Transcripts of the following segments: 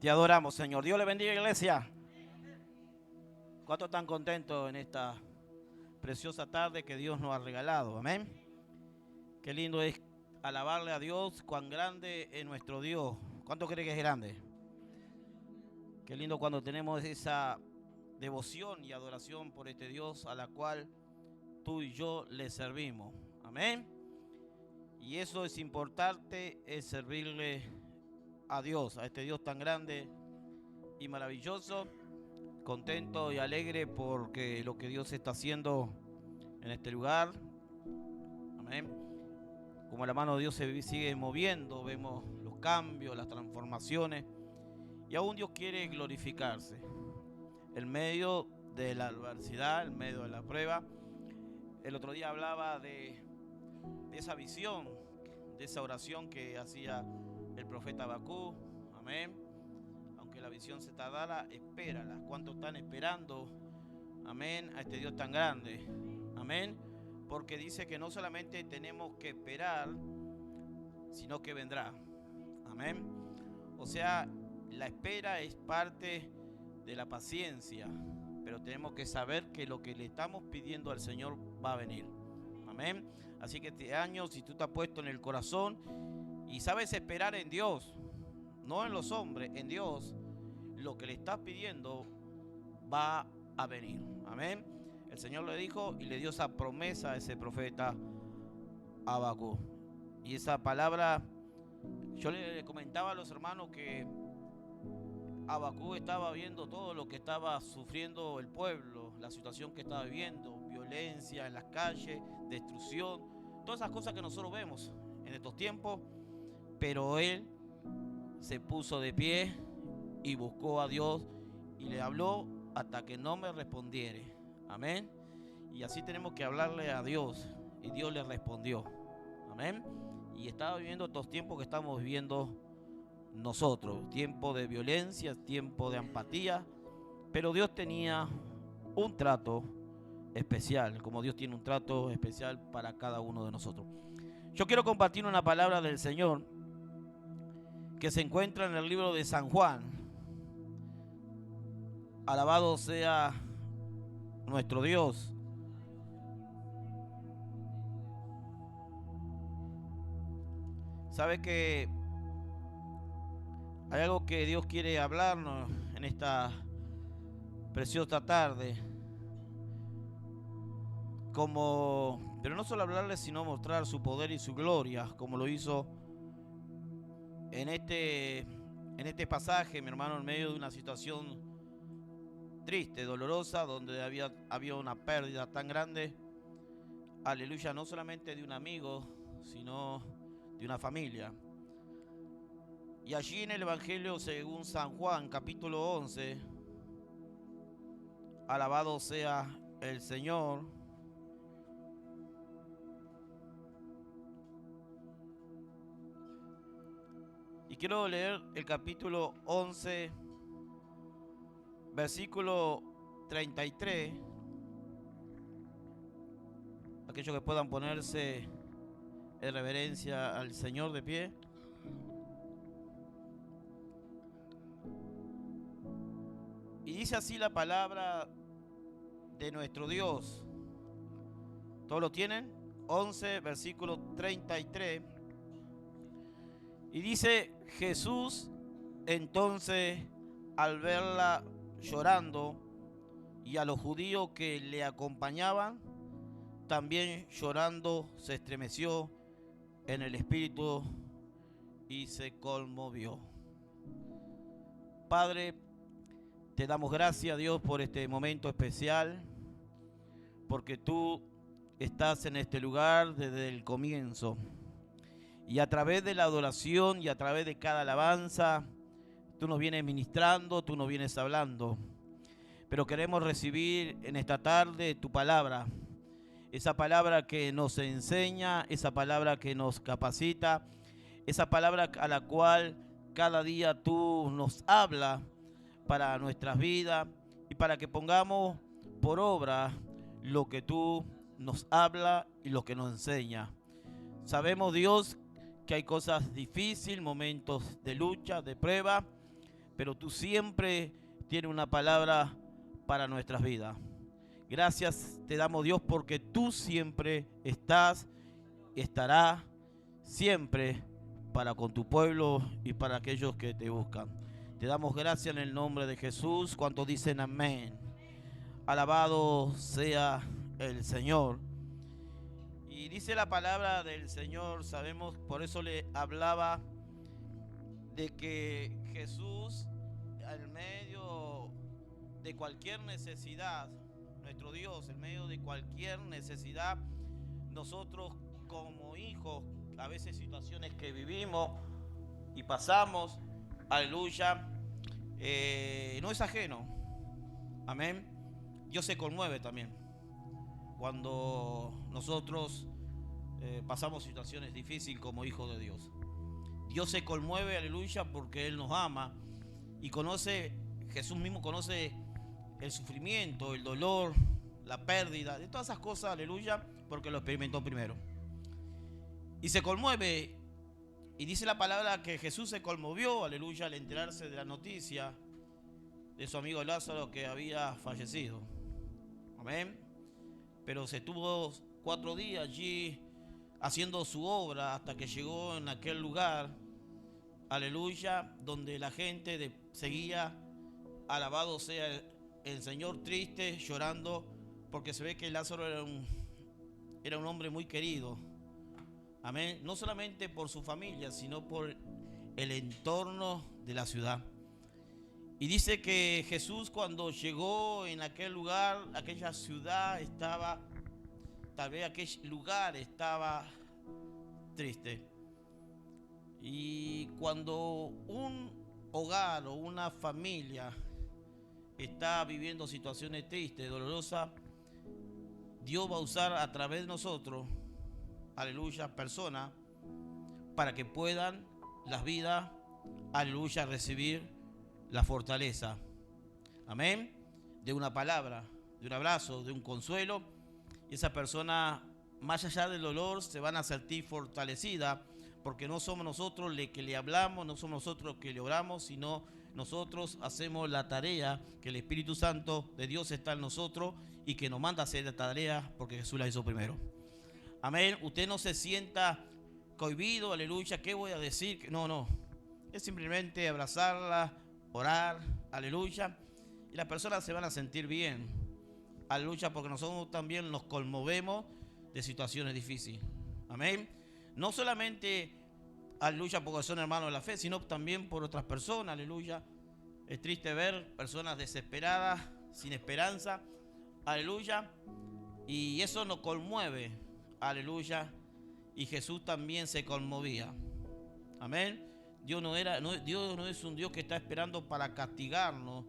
Te adoramos, Señor. Dios le bendiga, iglesia. ¿Cuántos están contentos en esta preciosa tarde que Dios nos ha regalado? Amén. Qué lindo es alabarle a Dios, cuán grande es nuestro Dios. ¿Cuánto cree que es grande? Qué lindo cuando tenemos esa devoción y adoración por este Dios a la cual tú y yo le servimos. Amén. Y eso es importante, es servirle a Dios, a este Dios tan grande y maravilloso. Contento y alegre porque lo que Dios está haciendo en este lugar. Amén. Como la mano de Dios se sigue moviendo, vemos los cambios, las transformaciones. Y aún Dios quiere glorificarse. En medio de la adversidad, en medio de la prueba. El otro día hablaba de esa visión, de esa oración que hacía el profeta Habacuc. Amén. Aunque la visión se tardara, espérala. ¿Cuántos están esperando? Amén, a este Dios tan grande. Amén. Porque dice que no solamente tenemos que esperar, sino que vendrá. Amén. O sea, la espera es parte de la paciencia, pero tenemos que saber que lo que le estamos pidiendo al Señor va a venir. Amén. Así que este año, si tú te has puesto en el corazón y sabes esperar en Dios, no en los hombres, en Dios, lo que le estás pidiendo va a venir. Amén. El Señor le dijo y le dio esa promesa a ese profeta Habacuc. Y esa palabra, yo le comentaba a los hermanos que Habacuc estaba viendo todo lo que estaba sufriendo el pueblo, la situación que estaba viviendo, violencia en las calles, destrucción, todas esas cosas que nosotros vemos en estos tiempos. Pero él se puso de pie y buscó a Dios y le habló hasta que no me respondiere. Amén. Y así tenemos que hablarle a Dios. Y Dios le respondió. Amén. Y estaba viviendo estos tiempos que estamos viviendo nosotros. Tiempo de violencia, tiempo de empatía. Pero Dios tenía un trato especial, como Dios tiene un trato especial para cada uno de nosotros. Yo quiero compartir una palabra del Señor que se encuentra en el libro de San Juan. Alabado sea nuestro Dios. Sabe que hay algo que Dios quiere hablarnos en esta preciosa tarde. Pero no solo hablarle, sino mostrar su poder y su gloria, como lo hizo en este pasaje, mi hermano, en medio de una situación triste, dolorosa, donde había una pérdida tan grande. Aleluya, no solamente de un amigo, sino de una familia. Y allí en el Evangelio según San Juan, capítulo 11, alabado sea el Señor. Y quiero leer el capítulo 11, versículo 33. Aquellos que puedan ponerse en reverencia al Señor de pie. Y dice así la palabra de nuestro Dios. ¿Todos lo tienen? 11, versículo 33. Y dice: Jesús entonces, al verla llorando, y a los judíos que le acompañaban, también llorando, se estremeció en el espíritu y se conmovió. Padre, te damos gracias, Dios, por este momento especial, porque tú estás en este lugar desde el comienzo. Y a través de la adoración y a través de cada alabanza, tú nos vienes ministrando, tú nos vienes hablando. Pero queremos recibir en esta tarde tu palabra. Esa palabra que nos enseña, esa palabra que nos capacita, esa palabra a la cual cada día tú nos hablas para nuestras vidas y para que pongamos por obra lo que tú nos hablas y lo que nos enseña. Sabemos, Dios, que hay cosas difíciles, momentos de lucha, de prueba, pero tú siempre tienes una palabra para nuestras vidas. Gracias te damos, Dios, porque tú siempre estás y estarás siempre para con tu pueblo y para aquellos que te buscan. Te damos gracias en el nombre de Jesús. ¿Cuántos dicen amén? Alabado sea el Señor. Y dice la palabra del Señor, sabemos, por eso le hablaba de que Jesús, en medio de cualquier necesidad, nuestro Dios, en medio de cualquier necesidad, nosotros como hijos, a veces situaciones que vivimos y pasamos, aleluya, no es ajeno. Amén. Dios se conmueve también cuando nosotros pasamos situaciones difíciles como hijos de Dios. Dios se conmueve, aleluya, porque Él nos ama y conoce, Jesús mismo conoce el sufrimiento, el dolor, la pérdida, de todas esas cosas, aleluya, porque lo experimentó primero. Y se conmueve, y dice la palabra que Jesús se conmovió, aleluya, al enterarse de la noticia de su amigo Lázaro que había fallecido. Amén. Pero se estuvo 4 días allí haciendo su obra hasta que llegó en aquel lugar, aleluya, donde la gente seguía, alabado sea el Señor, triste, llorando, porque se ve que Lázaro era un hombre muy querido. Amén. No solamente por su familia, sino por el entorno de la ciudad. Y dice que Jesús, cuando llegó en aquel lugar, aquella ciudad estaba, tal vez aquel lugar estaba triste. Y cuando un hogar o una familia está viviendo situaciones tristes, dolorosas, Dios va a usar a través de nosotros, aleluya, personas, para que puedan las vidas, aleluya, recibir la fortaleza, amén, de una palabra, de un abrazo, de un consuelo. Y esa persona, más allá del dolor, se van a sentir fortalecida, porque no somos nosotros los que le hablamos, no somos nosotros los que le oramos, sino nosotros hacemos la tarea, que el Espíritu Santo de Dios está en nosotros y que nos manda a hacer la tarea porque Jesús la hizo primero. Amén. Usted no se sienta cohibido, aleluya, ¿qué voy a decir? No, es simplemente abrazarla, orar, aleluya, y las personas se van a sentir bien, aleluya, porque nosotros también nos conmovemos de situaciones difíciles. Amén. No solamente, aleluya, porque son hermanos de la fe, sino también por otras personas, aleluya. Es triste ver personas desesperadas, sin esperanza, aleluya, y eso nos conmueve, aleluya, y Jesús también se conmovía. Amén. Dios no es un Dios que está esperando para castigarnos.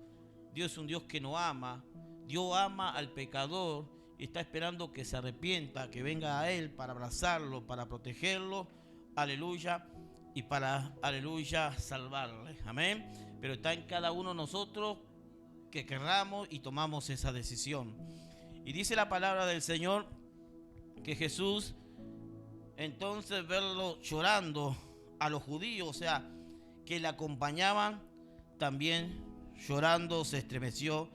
Dios es un Dios que nos ama. Dios ama al pecador y está esperando que se arrepienta, que venga a Él para abrazarlo, para protegerlo, aleluya, y para, aleluya, salvarle. Amén. Pero está en cada uno de nosotros que querramos y tomamos esa decisión. Y dice la palabra del Señor que Jesús, entonces, verlo llorando a los judíos, o sea, que le acompañaban, también llorando se estremeció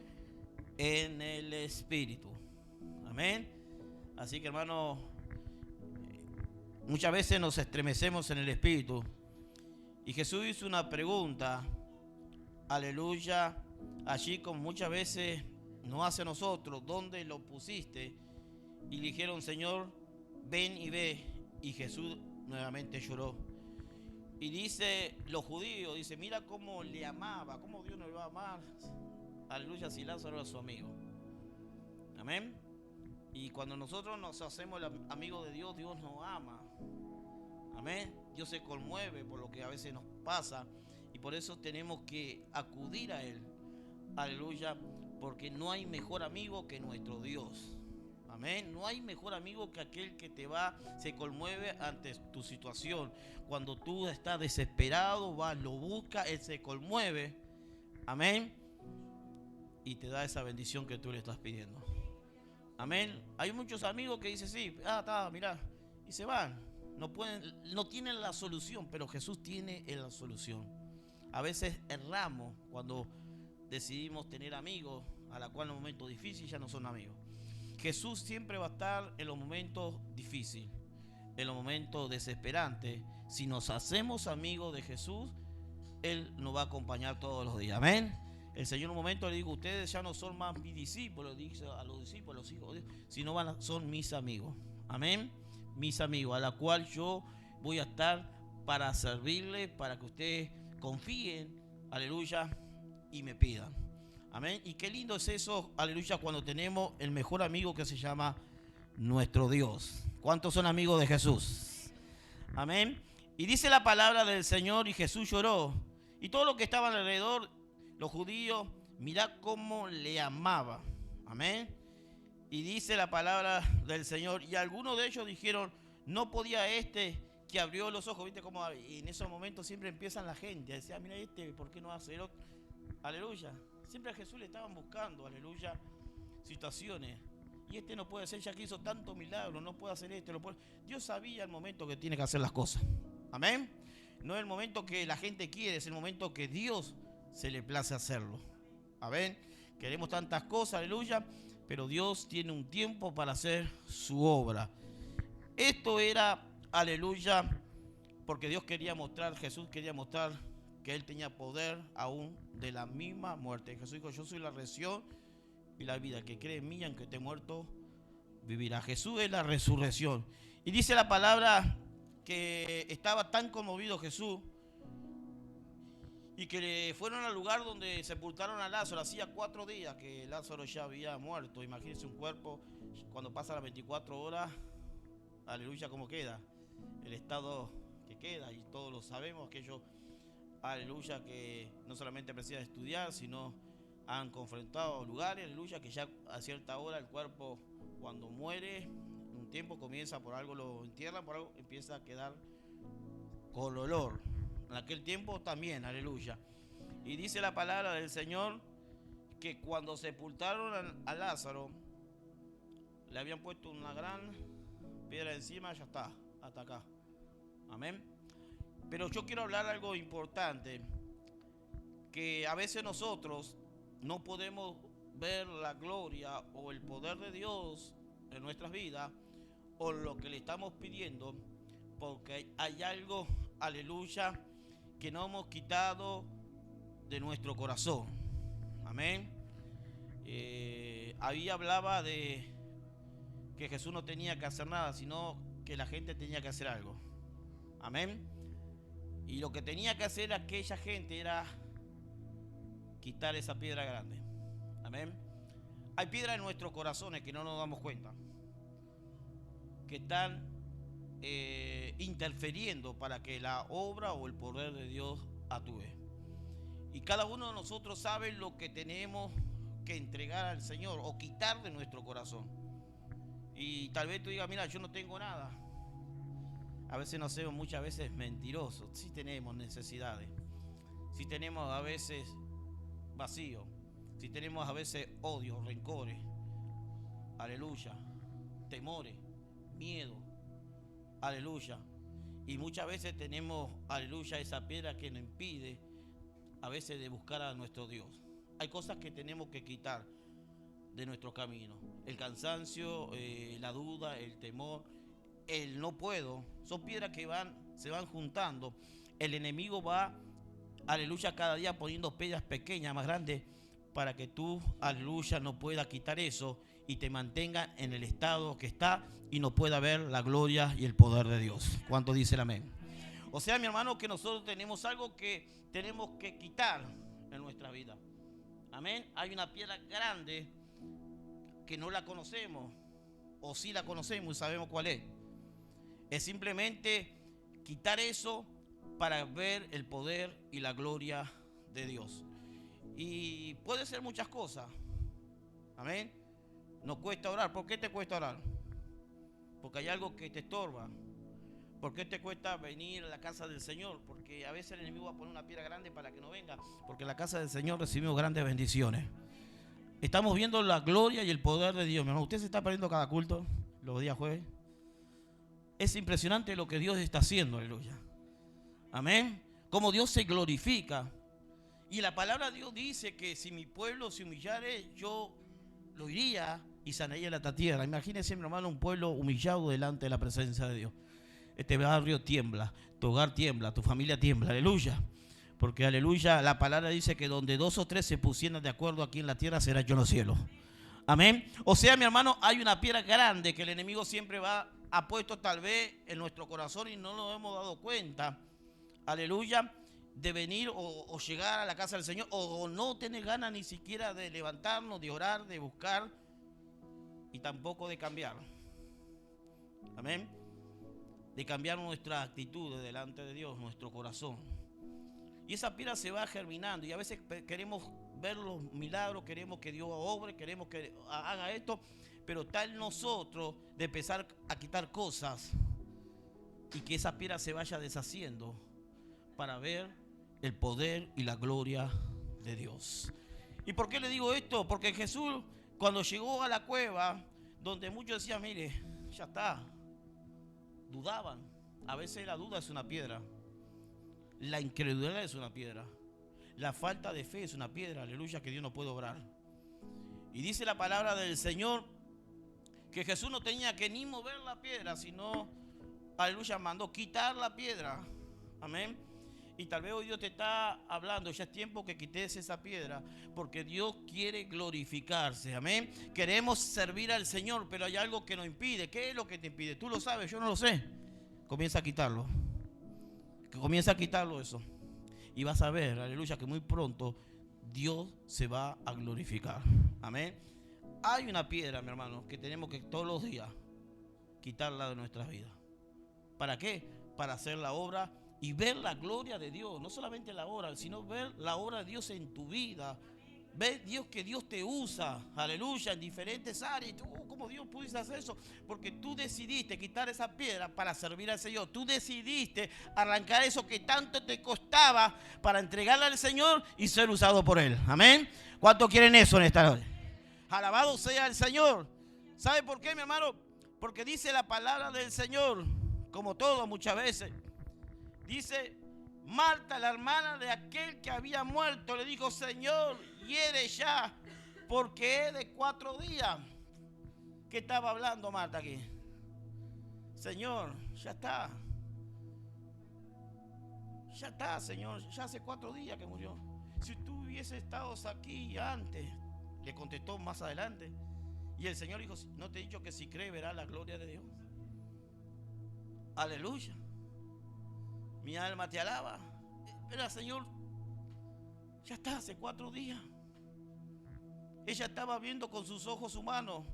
en el espíritu. Amén. Así que, hermano, muchas veces nos estremecemos en el espíritu. Y Jesús hizo una pregunta, aleluya, allí como muchas veces nos hace a nosotros, ¿dónde lo pusiste? Y le dijeron, Señor, ven y ve. Y Jesús nuevamente lloró. Y dice los judíos, dice, mira cómo le amaba, cómo Dios nos va a amar. Aleluya, si Lázaro era su amigo. Amén. Y cuando nosotros nos hacemos amigos de Dios, Dios nos ama. Amén. Dios se conmueve por lo que a veces nos pasa. Y por eso tenemos que acudir a Él. Aleluya. Porque no hay mejor amigo que nuestro Dios. Amén. No hay mejor amigo que aquel que se conmueve ante tu situación. Cuando tú estás desesperado, vas, lo buscas, Él se conmueve. Amén. Y te da esa bendición que tú le estás pidiendo. Amén. Hay muchos amigos que dicen, sí, mira, y se van. No tienen la solución, pero Jesús tiene la solución. A veces erramos cuando decidimos tener amigos, a la cual en los momentos difíciles ya no son amigos. Jesús siempre va a estar en los momentos difíciles, en los momentos desesperantes. Si nos hacemos amigos de Jesús, Él nos va a acompañar todos los días. Amén. El Señor en un momento le dijo: ustedes ya no son más mis discípulos, dice a los discípulos, los hijos de Dios, sino son mis amigos. Amén. Mis amigos, a la cual yo voy a estar para servirles, para que ustedes confíen, aleluya, y me pidan. Amén. Y qué lindo es eso, aleluya, cuando tenemos el mejor amigo que se llama nuestro Dios. ¿Cuántos son amigos de Jesús? Amén. Y dice la palabra del Señor: y Jesús lloró. Y todos los que estaban alrededor, los judíos, mirá cómo le amaba. Amén. Y dice la palabra del Señor: y algunos de ellos dijeron: no podía que abrió los ojos. Viste cómo en esos momentos siempre empiezan la gente a decir: mira ¿por qué no hace el otro? Aleluya. Siempre a Jesús le estaban buscando, aleluya, situaciones. Y no puede ser, ya que hizo tanto milagro, no puede hacer esto. Dios sabía el momento que tiene que hacer las cosas. Amén. No es el momento que la gente quiere, es el momento que Dios se le place hacerlo. Amén. Queremos tantas cosas, aleluya, pero Dios tiene un tiempo para hacer su obra. Esto era, aleluya, porque Dios quería mostrar, Jesús quería mostrar que Él tenía poder aún de la misma muerte. Jesús dijo: yo soy la resurrección y la vida. El que cree en mí, aunque esté muerto, vivirá. Jesús es la resurrección. Y dice la palabra que estaba tan conmovido Jesús y que fueron al lugar donde sepultaron a Lázaro. Hacía 4 días que Lázaro ya había muerto. Imagínense un cuerpo cuando pasa las 24 horas, aleluya, cómo queda, el estado que queda, y todos lo sabemos, aquellos, aleluya, que no solamente precisan estudiar, sino han confrontado lugares, aleluya, que ya a cierta hora el cuerpo, cuando muere, un tiempo comienza, por algo lo entierran, por algo empieza a quedar con olor. En aquel tiempo también, aleluya. Y dice la palabra del Señor que cuando sepultaron a Lázaro, le habían puesto una gran piedra encima, ya está, hasta acá. Amén. Pero yo quiero hablar algo importante, que a veces nosotros no podemos ver la gloria o el poder de Dios en nuestras vidas, o lo que le estamos pidiendo, porque hay algo, aleluya, que no hemos quitado de nuestro corazón. Amén. Ahí hablaba de que Jesús no tenía que hacer nada, sino que la gente tenía que hacer algo. Amén. Y lo que tenía que hacer aquella gente era quitar esa piedra grande. Amén. Hay piedras en nuestros corazones que no nos damos cuenta, que están interfiriendo para que la obra o el poder de Dios actúe. Y cada uno de nosotros sabe lo que tenemos que entregar al Señor o quitar de nuestro corazón. Y tal vez tú digas: mira, yo no tengo nada. A veces nos hacemos muchas veces mentirosos. Sí tenemos necesidades, sí tenemos a veces vacío, sí tenemos a veces odio, rencores, aleluya, temores, miedo, aleluya. Y muchas veces tenemos, aleluya, esa piedra que nos impide a veces de buscar a nuestro Dios. Hay cosas que tenemos que quitar de nuestro camino: el cansancio, la duda, el temor, el no puedo. Son piedras que se van juntando. El enemigo va, aleluya, cada día poniendo piedras pequeñas, más grandes, para que tú, aleluya, no puedas quitar eso y te mantenga en el estado que está y no pueda ver la gloria y el poder de Dios. ¿Cuánto dice el amén? O sea, mi hermano, que nosotros tenemos algo que tenemos que quitar en nuestra vida. Amén. Hay una piedra grande que no la conocemos, o sí la conocemos y sabemos cuál es. Es simplemente quitar eso para ver el poder y la gloria de Dios. Y puede ser muchas cosas. Amén. Nos cuesta orar. ¿Por qué te cuesta orar? Porque hay algo que te estorba. ¿Por qué te cuesta venir a la casa del Señor? Porque a veces el enemigo va a poner una piedra grande para que no venga. Porque en la casa del Señor recibimos grandes bendiciones. Estamos viendo la gloria y el poder de Dios. Mi hermano, usted se está perdiendo cada culto los días jueves. Es impresionante lo que Dios está haciendo, aleluya. Amén. Cómo Dios se glorifica Y la palabra de Dios dice que si mi pueblo se humillare, yo lo iría y sanaría la tierra. Imagínense, mi hermano, un pueblo humillado delante de la presencia de Dios. Este barrio tiembla, tu hogar tiembla, tu familia tiembla, aleluya. Porque aleluya, la palabra dice que donde 2 o 3 se pusieran de acuerdo aquí en la tierra, será yo en los cielos. Amén. O sea, mi hermano, hay una piedra grande que el enemigo siempre ha puesto tal vez en nuestro corazón y no nos hemos dado cuenta. Aleluya. De venir o llegar a la casa del Señor o no tener ganas ni siquiera de levantarnos, de orar, de buscar y tampoco de cambiar. Amén. De cambiar nuestra actitud delante de Dios, nuestro corazón. Y esa piedra se va germinando y a veces queremos ver los milagros, queremos que Dios obre, queremos que haga esto, pero está en nosotros de empezar a quitar cosas y que esa piedra se vaya deshaciendo para ver el poder y la gloria de Dios. ¿Y por qué le digo esto? Porque Jesús, cuando llegó a la cueva, donde muchos decían, mire, ya está, dudaban. A veces la duda es una piedra, la incredulidad es una piedra, la falta de fe es una piedra, aleluya, que Dios no puede obrar. Y dice la palabra del Señor que Jesús no tenía que ni mover la piedra, sino, aleluya, mandó quitar la piedra. Amén. Y tal vez hoy Dios te está hablando, ya es tiempo que quites esa piedra, porque Dios quiere glorificarse, amén. Queremos servir al Señor, pero hay algo que nos impide. ¿Qué es lo que te impide? Tú lo sabes, yo no lo sé. Comienza a quitarlo. Comienza a quitarlo eso. Y vas a ver, aleluya, que muy pronto Dios se va a glorificar, amén. Hay una piedra, mi hermano, que tenemos que todos los días quitarla de nuestras vidas. ¿Para qué? Para hacer la obra y ver la gloria de Dios, no solamente la obra, sino ver la obra de Dios en tu vida. Ver Dios que Dios te usa, aleluya, en diferentes áreas. ¿Cómo Dios pudiste hacer eso? Porque tú decidiste quitar esa piedra para servir al Señor. Tú decidiste arrancar eso que tanto te costaba para entregarle al Señor y ser usado por Él. Amén. ¿Cuántos quieren eso en esta noche? Alabado sea el Señor. ¿Sabe por qué, mi hermano? Porque dice la palabra del Señor, como todo muchas veces. Dice, Marta, la hermana de aquel que había muerto, le dijo, Señor, hiere ya, porque es de 4 días. ¿Qué estaba hablando Marta aquí? Señor, ya está. Ya está, Señor, ya hace 4 días que murió. Si tú hubieses estado aquí antes, le contestó más adelante. Y el Señor dijo, ¿no te he dicho que si cree verá la gloria de Dios? Aleluya. Mi alma te alaba. Pero Señor, ya está, hace 4 días. Ella estaba viendo con sus ojos humanos.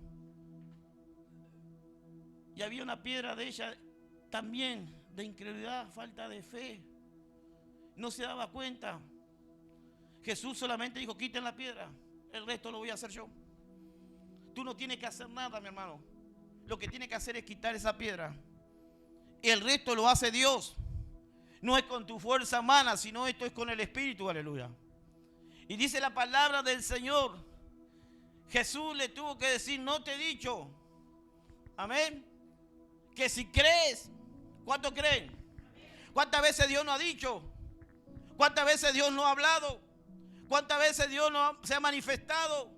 Y había una piedra de ella también de incredulidad, falta de fe. No se daba cuenta. Jesús solamente dijo, quiten la piedra. El resto lo voy a hacer yo. Tú no tienes que hacer nada, mi hermano. Lo que tienes que hacer es quitar esa piedra. El resto lo hace Dios. No es con tu fuerza humana, sino esto es con el Espíritu, aleluya. Y dice la palabra del Señor. Jesús le tuvo que decir, no te he dicho, amén, que si crees. ¿Cuántos creen? ¿Cuántas veces Dios nos ha dicho? ¿Cuántas veces Dios nos ha hablado? ¿Cuántas veces Dios se ha manifestado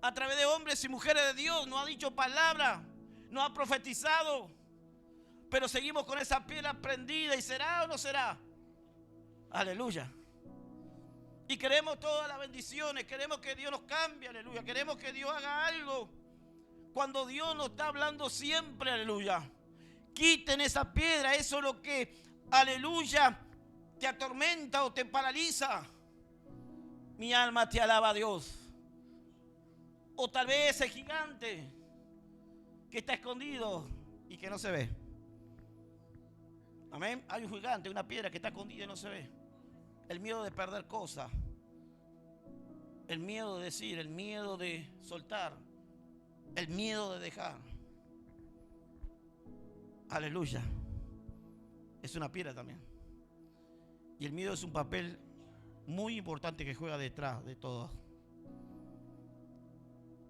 a través de hombres y mujeres de Dios? Nos ha dicho palabras, nos ha profetizado. Pero seguimos con esa piedra prendida. ¿Y será o no será? Aleluya. Y queremos todas las bendiciones. Queremos que Dios nos cambie. Aleluya. Queremos que Dios haga algo. Cuando Dios nos está hablando siempre. Aleluya. Quiten esa piedra. Eso es lo que, aleluya, te atormenta o te paraliza. Mi alma te alaba a Dios. O tal vez ese gigante que está escondido y que no se ve. Amén. Hay un gigante, una piedra que está escondida y no se ve. El miedo de perder cosas. El miedo de decir, el miedo de soltar. El miedo de dejar. Aleluya. Es una piedra también. Y el miedo es un papel muy importante que juega detrás de todo.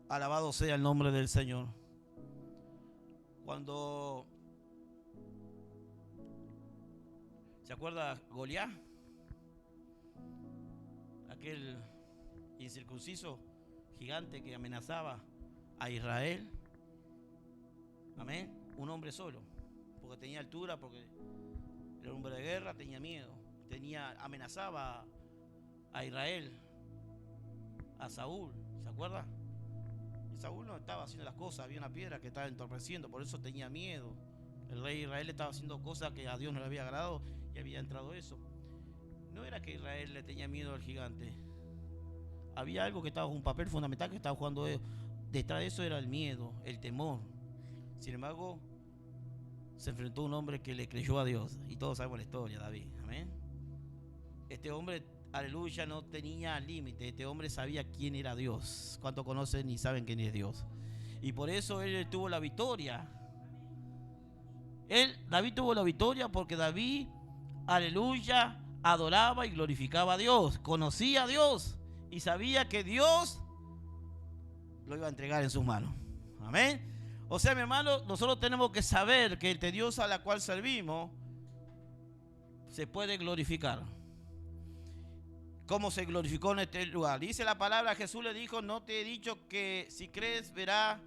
Alabado sea el nombre del Señor. Cuando... ¿Se acuerda Goliat? aquel incircunciso gigante que amenazaba a Israel. Amén. Un hombre solo, porque tenía altura, porque era un hombre de guerra, tenía miedo, amenazaba a Israel, a Saúl, ¿se acuerda? Y Saúl no estaba haciendo las cosas, había una piedra que estaba entorpeciendo, por eso tenía miedo. El rey de Israel estaba haciendo cosas que a Dios no le había agradado y había entrado eso. No era que Israel le tenía miedo al gigante, había algo que estaba, un papel fundamental que estaba jugando detrás de eso, era el miedo, el temor. Sin embargo, se enfrentó a un hombre que le creyó a Dios, y todos sabemos la historia, David. Amén. Este hombre, aleluya, no tenía límite. Este hombre sabía quién era Dios. ¿Cuántos conocen y saben quién es Dios? Y por eso él tuvo la victoria. David tuvo la victoria porque David, aleluya, adoraba y glorificaba a Dios, conocía a Dios y sabía que Dios lo iba a entregar en sus manos. Amén. O sea, mi hermano, nosotros tenemos que saber que el Dios a la cual servimos se puede glorificar. ¿Cómo se glorificó en este lugar? Dice la palabra, Jesús le dijo: no te he dicho que si crees verás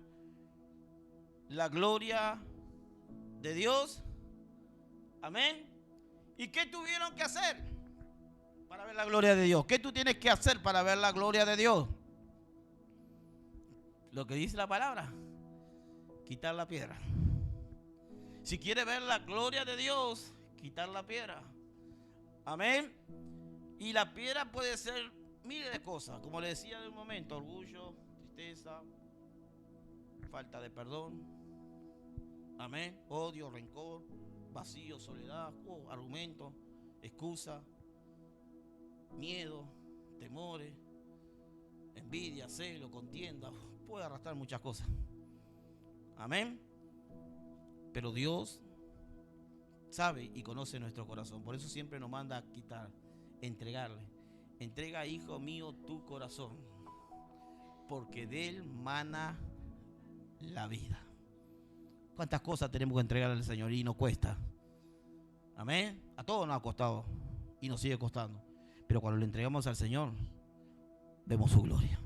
la gloria de Dios. Amén. ¿Y qué tuvieron que hacer para ver la gloria de Dios? ¿Qué tú tienes que hacer para ver la gloria de Dios? Lo que dice la palabra: quitar la piedra. Si quiere ver la gloria de Dios, quitar la piedra. Amén. Y la piedra puede ser miles de cosas, como le decía de un momento: orgullo, tristeza, falta de perdón, amén, odio, rencor, vacío, soledad, argumento, excusa, miedo, temores, envidia, celo, contienda. Puede arrastrar muchas cosas. Amén. Pero Dios sabe y conoce nuestro corazón. Por eso siempre nos manda a quitar, entregarle. Entrega, hijo mío, tu corazón, porque de él mana la vida. ¿Cuántas cosas tenemos que entregarle al Señor y nos cuesta? Amén. A todos nos ha costado y nos sigue costando. Pero cuando le entregamos al Señor, vemos su gloria,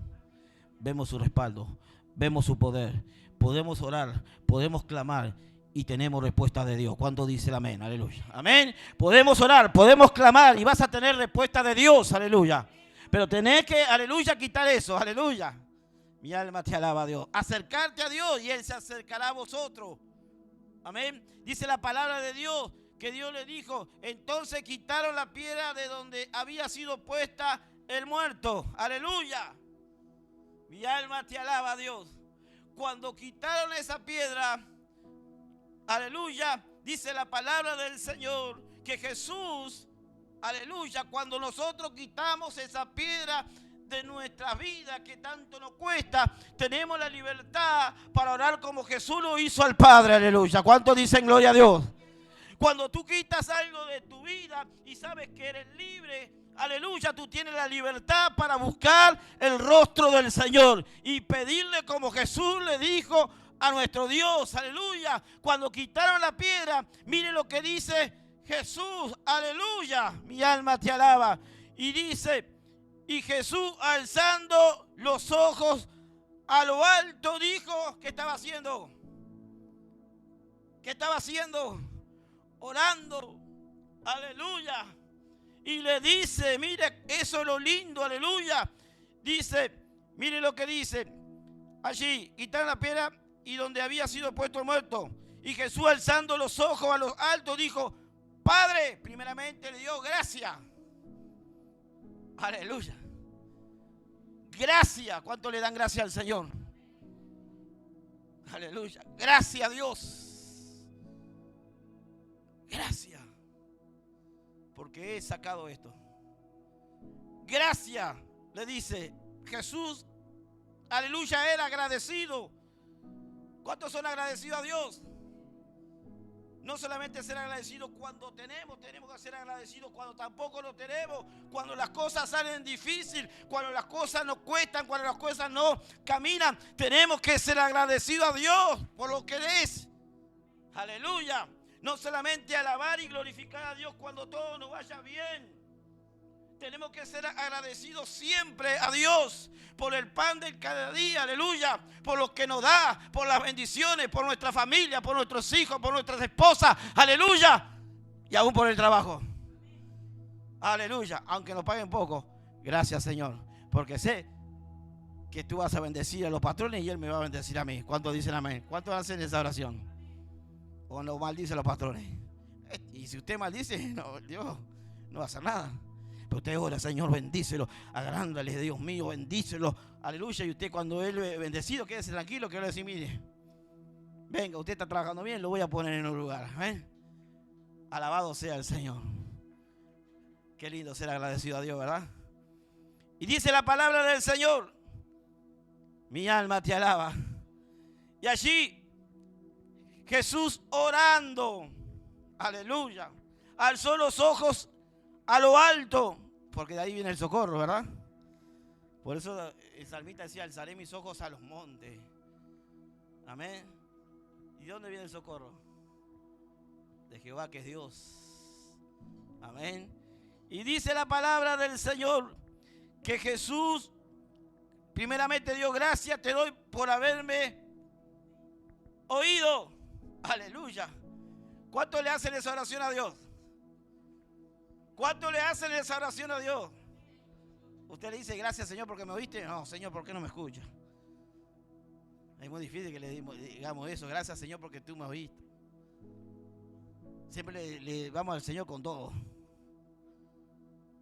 vemos su respaldo, vemos su poder. Podemos orar, podemos clamar y tenemos respuesta de Dios. ¿Cuánto dice el amén? Aleluya. Amén. Podemos orar, podemos clamar y vas a tener respuesta de Dios. Aleluya. Pero tenés que, aleluya, quitar eso. Aleluya. Mi alma te alaba a Dios. Acercarte a Dios y Él se acercará a vosotros. Amén. Dice la palabra de Dios que Dios le dijo: entonces quitaron la piedra de donde había sido puesta el muerto. Aleluya. Mi alma te alaba a Dios. Cuando quitaron esa piedra, aleluya, dice la palabra del Señor que Jesús, aleluya, cuando nosotros quitamos esa piedra de nuestra vida que tanto nos cuesta, tenemos la libertad para orar como Jesús lo hizo al Padre. Aleluya. ¿Cuántos dicen gloria a Dios? Cuando tú quitas algo de tu vida y sabes que eres libre, aleluya, tú tienes la libertad para buscar el rostro del Señor y pedirle como Jesús le dijo a nuestro Dios. Aleluya. Cuando quitaron la piedra, mire lo que dice Jesús. Aleluya. Mi alma te alaba. Y dice: y Jesús, alzando los ojos a lo alto, dijo, ¿qué estaba haciendo? ¿Qué estaba haciendo? Orando. Aleluya. Y le dice, mire, eso es lo lindo, aleluya. Dice, mire lo que dice. Allí, quitaron la piedra y donde había sido puesto el muerto. Y Jesús, alzando los ojos a los altos, dijo: Padre, primeramente le dio gracias. Aleluya. Gracias. ¿Cuánto le dan gracias al Señor? Aleluya. Gracias a Dios. Gracias. Porque he sacado esto. Gracias, le dice Jesús. Aleluya, era agradecido. ¿Cuántos son agradecidos a Dios? No solamente ser agradecidos cuando tenemos que ser agradecidos cuando tampoco lo tenemos, cuando las cosas salen difíciles, cuando las cosas nos cuestan, cuando las cosas no caminan. Tenemos que ser agradecidos a Dios por lo que es. Aleluya. No solamente alabar y glorificar a Dios cuando todo nos vaya bien. Tenemos que ser agradecidos siempre a Dios por el pan de cada día, aleluya, por lo que nos da, por las bendiciones, por nuestra familia, por nuestros hijos, por nuestras esposas, aleluya, y aún por el trabajo. Aleluya, aunque nos paguen poco, gracias Señor, porque sé que tú vas a bendecir a los patrones y Él me va a bendecir a mí. ¿Cuántos dicen amén? ¿Cuántos hacen esa oración? ¿O no maldicen los patrones? Y si usted maldice, no, Dios no va a hacer nada. Pero usted ora, Señor, bendícelo, agrándale, Dios mío, bendícelo, aleluya. Y usted cuando Él bendecido, quédese tranquilo, que Él le dice, mire, venga, usted está trabajando bien, lo voy a poner en un lugar. Alabado sea el Señor. Qué lindo ser agradecido a Dios, ¿verdad? Y dice la palabra del Señor, mi alma te alaba. Y allí Jesús orando, aleluya, alzó los ojos a lo alto, porque de ahí viene el socorro, ¿verdad? Por eso el salmista decía, alzaré mis ojos a los montes. Amén. ¿Y de dónde viene el socorro? De Jehová, que es Dios. Amén. Y dice la palabra del Señor que Jesús primeramente dio gracias, te doy por haberme oído. Aleluya. ¿Cuánto le hacen esa oración a Dios? ¿Cuánto le hacen esa oración a Dios? Usted le dice, gracias Señor porque me oíste. No, Señor, ¿por qué no me escucha? Es muy difícil que le digamos eso. Gracias Señor porque tú me oíste. Siempre le vamos al Señor con todo.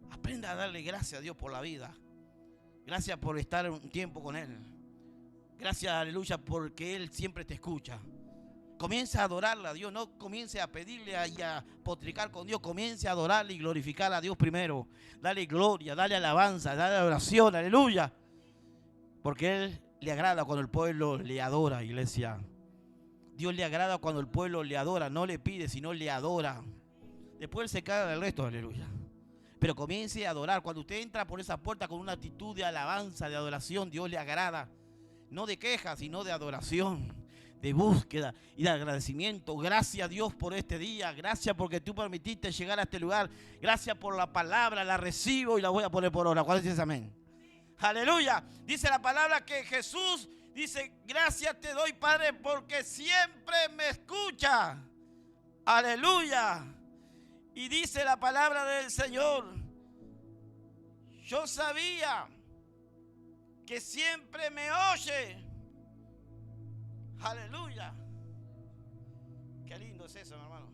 Aprenda a darle gracias a Dios por la vida. Gracias por estar un tiempo con Él. Gracias, aleluya, porque Él siempre te escucha. Comienza a adorarle a Dios, no comience a pedirle y a potricar con Dios. Comience a adorarle y glorificar a Dios primero. Dale gloria, dale alabanza, dale oración, aleluya. Porque Él le agrada cuando el pueblo le adora, iglesia. Dios le agrada cuando el pueblo le adora, no le pide, sino le adora. Después Él se carga del resto, aleluya. Pero comience a adorar. Cuando usted entra por esa puerta con una actitud de alabanza, de adoración, Dios le agrada. No de queja, sino de adoración, de búsqueda y de agradecimiento. Gracias a Dios por este día. Gracias porque tú permitiste llegar a este lugar. Gracias por la palabra. La recibo y la voy a poner por obra. ¿Cuál dices amén? Aleluya. Dice la palabra que Jesús dice, gracias te doy, Padre, porque siempre me escucha. Aleluya. Y dice la palabra del Señor, yo sabía que siempre me oye. Aleluya. Qué lindo es eso, mi hermano.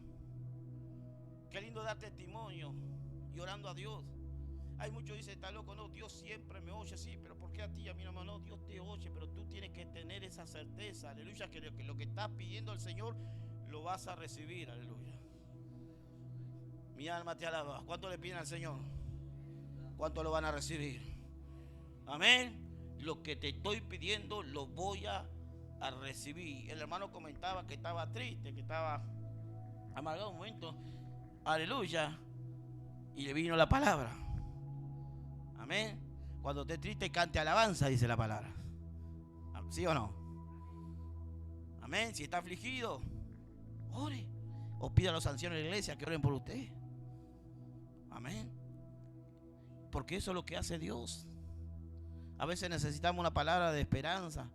Qué lindo dar testimonio y orando a Dios. Hay muchos que dicen, está loco, no, Dios siempre me oye, sí, pero ¿por qué a ti, a mí no? No, Dios te oye, pero tú tienes que tener esa certeza, aleluya, que lo que estás pidiendo al Señor lo vas a recibir, aleluya. Mi alma te alaba. ¿Cuánto le piden al Señor? ¿Cuánto lo van a recibir? Amén. Lo que te estoy pidiendo lo voy a recibir. El hermano comentaba que estaba triste, que estaba amargado un momento. Aleluya. Y le vino la palabra. Amén. Cuando esté triste, cante alabanza, dice la palabra. ¿Sí o no? Amén. Si está afligido, ore. O pida a los ancianos de la iglesia que oren por usted. Amén. Porque eso es lo que hace Dios. A veces necesitamos una palabra de esperanza,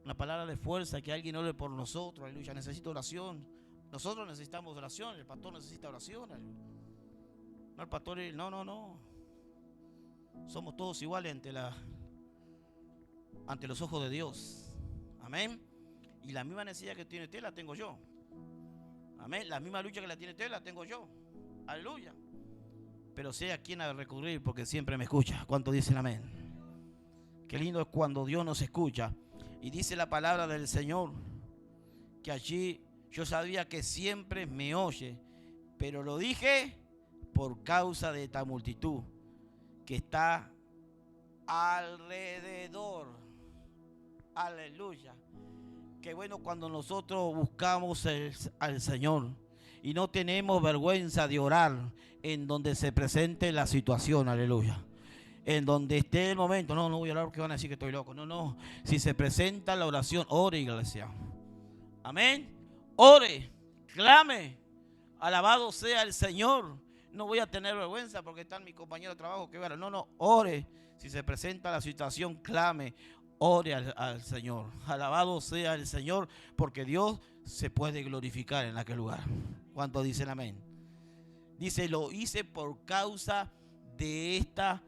una palabra de fuerza, que alguien ore por nosotros. Aleluya. Necesito oración. Nosotros necesitamos oración. El pastor necesita oración. No, el pastor, no. Somos todos iguales ante los ojos de Dios. Amén. Y la misma necesidad que tiene usted la tengo yo. Amén. La misma lucha que la tiene usted la tengo yo. Aleluya. Pero sé a quién recurrir porque siempre me escucha. ¿Cuánto dicen amén? Qué lindo es cuando Dios nos escucha. Y dice la palabra del Señor que allí yo sabía que siempre me oye, pero lo dije por causa de esta multitud que está alrededor. Aleluya. Qué bueno cuando nosotros buscamos al Señor y no tenemos vergüenza de orar en donde se presente la situación. Aleluya. En donde esté el momento. No voy a orar porque van a decir que estoy loco. No. Si se presenta la oración, ore, iglesia. Amén. Ore, clame. Alabado sea el Señor. no voy a tener vergüenza porque está mi compañero de trabajo que vea. No, ore. Si se presenta la situación, clame, ore al Señor. Alabado sea el Señor, porque Dios se puede glorificar en aquel lugar. ¿Cuántos dicen amén? Dice, lo hice por causa de esta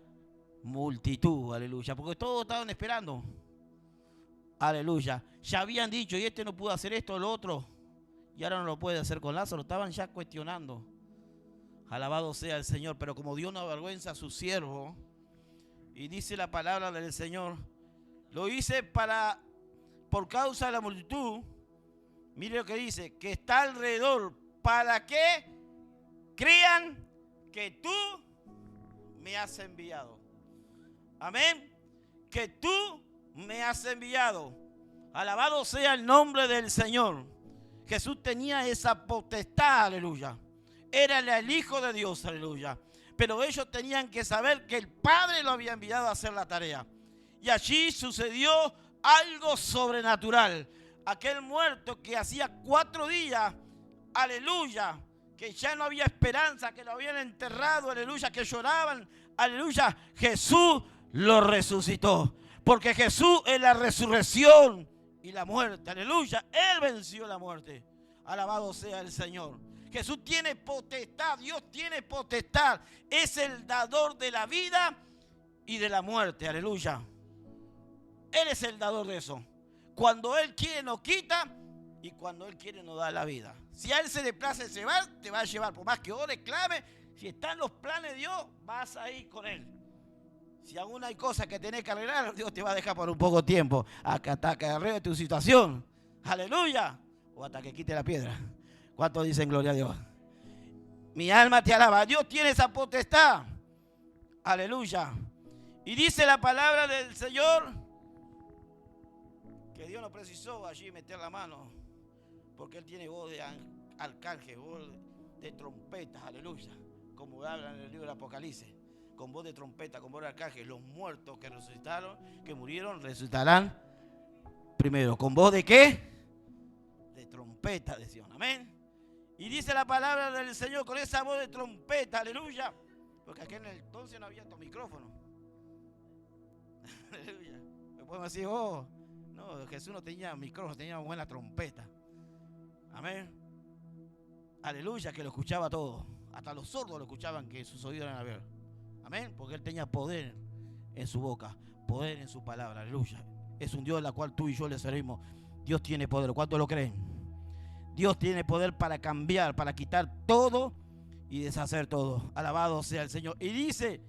multitud, aleluya, porque todos estaban esperando, aleluya. Ya habían dicho, y este no pudo hacer esto o lo otro, y ahora no lo puede hacer con Lázaro. Estaban ya cuestionando. Alabado sea el Señor, pero como Dios no avergüenza a su siervo, y dice la palabra del Señor, lo hice por causa de la multitud. Mire lo que dice, que está alrededor, para que crean que tú me has enviado. Amén. Que tú me has enviado. Alabado sea el nombre del Señor. Jesús tenía esa potestad, aleluya. Era el Hijo de Dios, aleluya. Pero ellos tenían que saber que el Padre lo había enviado a hacer la tarea. Y allí sucedió algo sobrenatural. Aquel muerto que hacía 4 días, aleluya, que ya no había esperanza, que lo habían enterrado, aleluya, que lloraban, aleluya, Jesús lo resucitó. Porque Jesús es la resurrección y la muerte, aleluya. Él venció la muerte. Alabado sea el Señor. Jesús tiene potestad, Dios tiene potestad. Es el dador de la vida y de la muerte, aleluya. Él es el dador de eso. Cuando Él quiere nos quita y cuando Él quiere nos da la vida. Si a Él se le place llevar, te va a llevar. Por más que ores, clame, si están los planes de Dios, vas a ir con Él. Si aún hay cosas que tenés que arreglar, Dios te va a dejar por un poco tiempo hasta que arregle tu situación. Aleluya. O hasta que quite la piedra. ¿Cuántos dicen gloria a Dios? Mi alma te alaba. Dios tiene esa potestad. Aleluya. Y dice la palabra del Señor que Dios no precisó allí meter la mano, porque Él tiene voz de arcángel, voz de trompeta, aleluya, como habla en el libro del Apocalipsis, con voz de trompeta, con voz de arcángel. Los muertos que resucitaron, que murieron, resucitarán primero. ¿Con voz de qué? De trompeta, decían, amén. Y dice la palabra del Señor con esa voz de trompeta, aleluya, porque aquel entonces no había estos micrófonos. Aleluya. Me podemos decir, oh, no, Jesús no tenía micrófono, tenía buena trompeta. Amén. Aleluya, que lo escuchaba todo. Hasta los sordos lo escuchaban, que sus oídos eran abiertos. Amén, porque Él tenía poder en su boca, poder en su palabra. Aleluya. Es un Dios al cual tú y yo le servimos. Dios tiene poder. ¿Cuántos lo creen? Dios tiene poder para cambiar, para quitar todo y deshacer todo. Alabado sea el Señor. Y dice,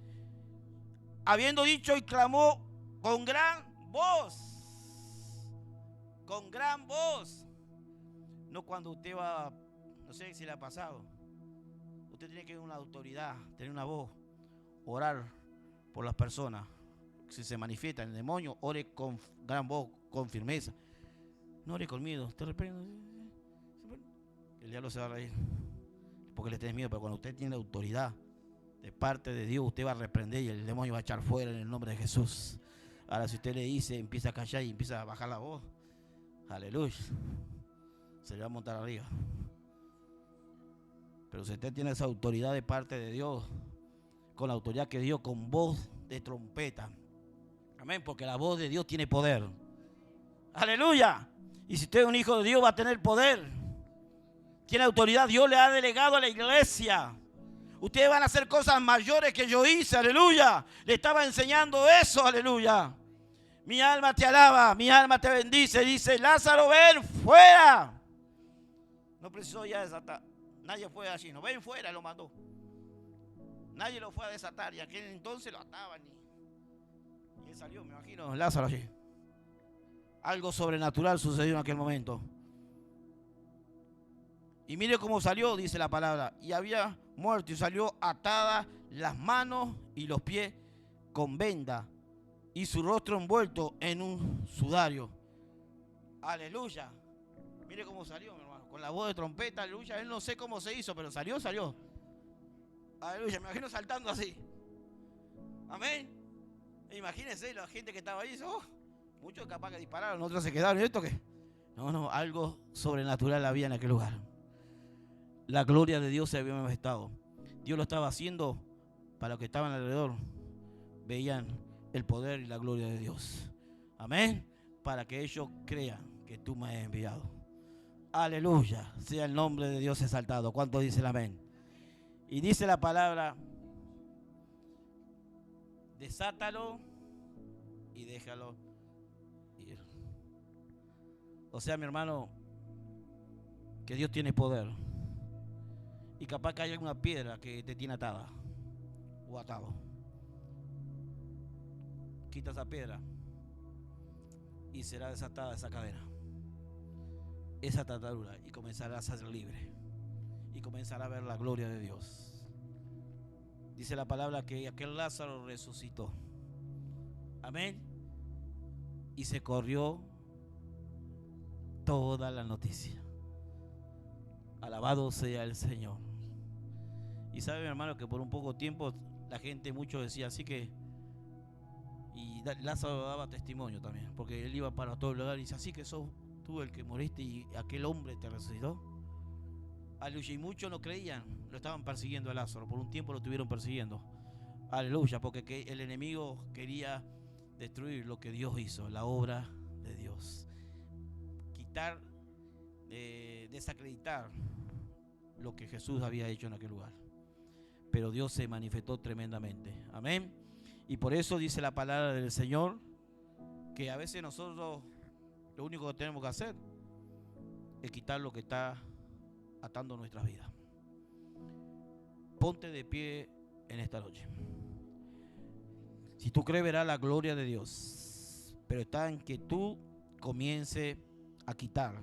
habiendo dicho y clamó con gran voz. Con gran voz. No cuando usted va, no sé si le ha pasado. Usted tiene que tener una autoridad, tener una voz, orar por las personas. Si se manifiesta el demonio, ore con gran voz, con firmeza. No ore con miedo. Te reprendo. El diablo se va a reír porque le tenés miedo, pero cuando usted tiene autoridad de parte de Dios, usted va a reprender y el demonio va a echar fuera en el nombre de Jesús. Ahora si usted le dice, empieza a callar y empieza a bajar la voz, aleluya, se le va a montar arriba. Pero si usted tiene esa autoridad de parte de Dios, con la autoridad que dio, con voz de trompeta, amén, porque la voz de Dios tiene poder, aleluya. Y si usted es un hijo de Dios, va a tener poder, tiene autoridad. Dios le ha delegado a la iglesia. Ustedes van a hacer cosas mayores que yo hice, aleluya. Le estaba enseñando eso, aleluya. Mi alma te alaba, mi alma te bendice. Dice, Lázaro, ven fuera. No precisó ya desatar. Nadie fue allí, no, ven fuera, lo mandó. Nadie lo fue a desatar y aquel entonces lo ataban. Y él salió, me imagino, Lázaro allí. Algo sobrenatural sucedió en aquel momento. Y mire cómo salió, dice la palabra. Y había muerto y salió atadas las manos y los pies con venda y su rostro envuelto en un sudario. Aleluya. Mire cómo salió, mi hermano. Con la voz de trompeta, aleluya. Él no sé cómo se hizo, pero salió. Aleluya. Me imagino saltando así. Amén. Imagínense la gente que estaba ahí. Oh, muchos capaz que dispararon, otros se quedaron. ¿Y esto qué? No, algo sobrenatural había en aquel lugar. La gloria de Dios se había manifestado. Dios lo estaba haciendo para los que estaban alrededor. Veían el poder y la gloria de Dios. Amén. Para que ellos crean que tú me has enviado. Aleluya. Sea el nombre de Dios exaltado. ¿Cuánto dice el amén? Y dice la palabra: desátalo y déjalo ir. O sea, mi hermano, que Dios tiene poder. Y capaz que hay alguna piedra que te tiene atada o atado. Quita esa piedra y será desatada esa cadena, esa atadura, y comenzarás a ser libre y comenzarás a ver la gloria de Dios. Dice la palabra que aquel Lázaro resucitó. Amén. Y se corrió toda la noticia. Alabado sea el Señor. Y sabe, mi hermano, que por un poco tiempo la gente mucho decía así que, y Lázaro daba testimonio también, porque él iba para todo el lugar y dice: así que sos tú el que moriste y aquel hombre te resucitó. Aleluya. Y muchos no creían, lo estaban persiguiendo a Lázaro, por un tiempo lo estuvieron persiguiendo. Aleluya, porque el enemigo quería destruir lo que Dios hizo, la obra de Dios. Quitar, desacreditar lo que Jesús había hecho en aquel lugar. Pero Dios se manifestó tremendamente. Amén. Y por eso dice la palabra del Señor que a veces nosotros lo único que tenemos que hacer es quitar lo que está atando nuestras vidas. Ponte de pie en esta noche. Si tú crees, verás la gloria de Dios. Pero está en que tú comiences a quitar